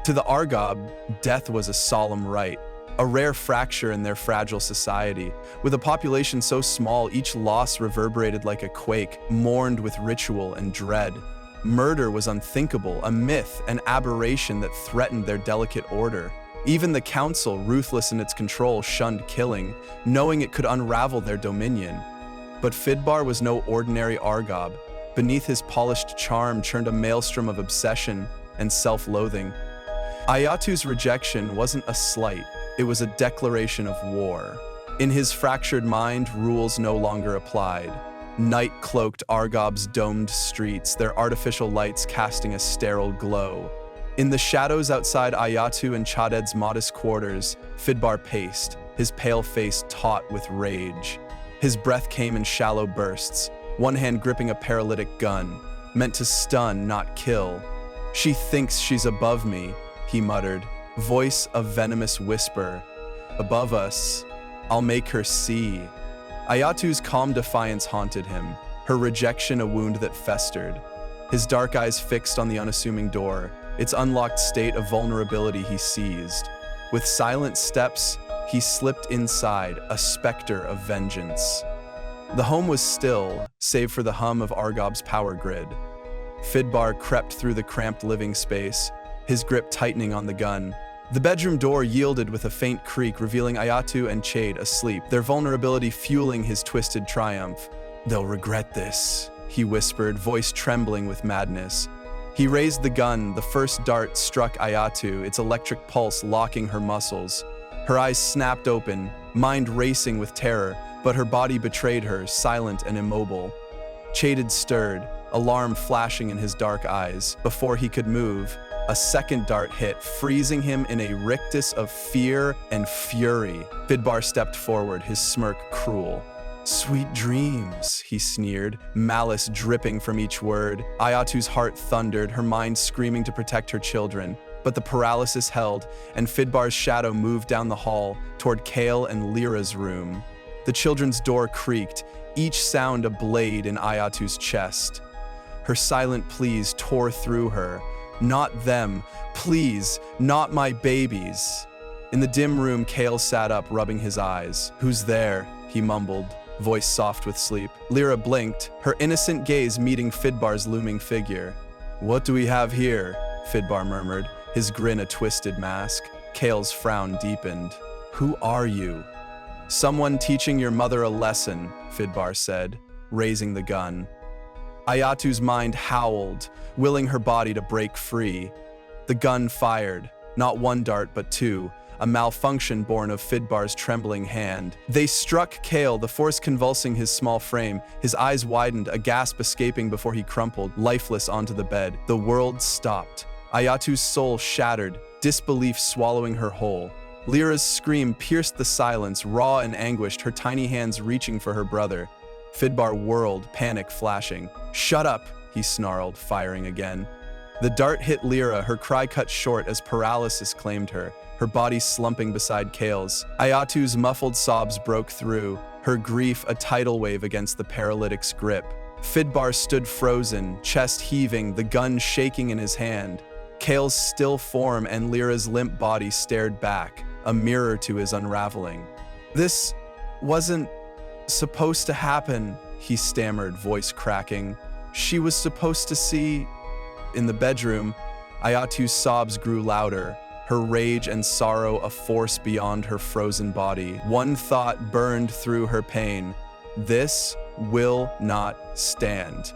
To the Argob, death was a solemn rite, a rare fracture in their fragile society. With a population so small, each loss reverberated like a quake, mourned with ritual and dread. Murder was unthinkable, a myth, an aberration that threatened their delicate order. Even the council, ruthless in its control, shunned killing, knowing it could unravel their dominion. But Fidbar was no ordinary Argob. Beneath his polished charm churned a maelstrom of obsession and self-loathing. Ayatu's rejection wasn't a slight, it was a declaration of war. In his fractured mind, rules no longer applied. Night cloaked Argob's domed streets, their artificial lights casting a sterile glow. In the shadows outside Ayatu and Chaded's modest quarters, Fidbar paced, his pale face taut with rage. His breath came in shallow bursts, one hand gripping a paralytic gun, meant to stun, not kill. "She thinks she's above me," he muttered, voice a venomous whisper. "Above us, I'll make her see." Ayatu's calm defiance haunted him, her rejection a wound that festered. His dark eyes fixed on the unassuming door, its unlocked state of vulnerability he seized. With silent steps, he slipped inside, a specter of vengeance. The home was still, save for the hum of Argob's power grid. Fidbar crept through the cramped living space, his grip tightening on the gun. The bedroom door yielded with a faint creak, revealing Ayatu and Chade asleep, their vulnerability fueling his twisted triumph. "They'll regret this," he whispered, voice trembling with madness. He raised the gun, the first dart struck Ayatu, its electric pulse locking her muscles. Her eyes snapped open, mind racing with terror, but her body betrayed her, silent and immobile. Chade stirred, alarm flashing in his dark eyes. Before he could move, a second dart hit, freezing him in a rictus of fear and fury. Fidbar stepped forward, his smirk cruel. "Sweet dreams," he sneered, malice dripping from each word. Ayatu's heart thundered, her mind screaming to protect her children. But the paralysis held, and Fidbar's shadow moved down the hall toward Kale and Lyra's room. The children's door creaked, each sound a blade in Ayatu's chest. Her silent pleas tore through her. "Not them. Please, not my babies." In the dim room, Kale sat up, rubbing his eyes. "Who's there?" he mumbled, voice soft with sleep. Lyra blinked, her innocent gaze meeting Fidbar's looming figure. "What do we have here?" Fidbar murmured, his grin a twisted mask. Kale's frown deepened. "Who are you?" "Someone teaching your mother a lesson," Fidbar said, raising the gun. Ayatu's mind howled, willing her body to break free. The gun fired, not one dart but two, a malfunction born of Fidbar's trembling hand. They struck Kale, the force convulsing his small frame. His eyes widened, a gasp escaping before he crumpled, lifeless onto the bed. The world stopped. Ayatu's soul shattered, disbelief swallowing her whole. Lyra's scream pierced the silence, raw and anguished, her tiny hands reaching for her brother. Fidbar whirled, panic flashing. "Shut up," he snarled, firing again. The dart hit Lyra, her cry cut short as paralysis claimed her, her body slumping beside Kale's. Ayatu's muffled sobs broke through, her grief a tidal wave against the paralytic's grip. Fidbar stood frozen, chest heaving, the gun shaking in his hand. Kale's still form and Lyra's limp body stared back, a mirror to his unraveling. "This wasn't supposed to happen," he stammered, voice cracking. "She was supposed to see..." In the bedroom, Ayatu's sobs grew louder, her rage and sorrow a force beyond her frozen body. One thought burned through her pain: this will not stand.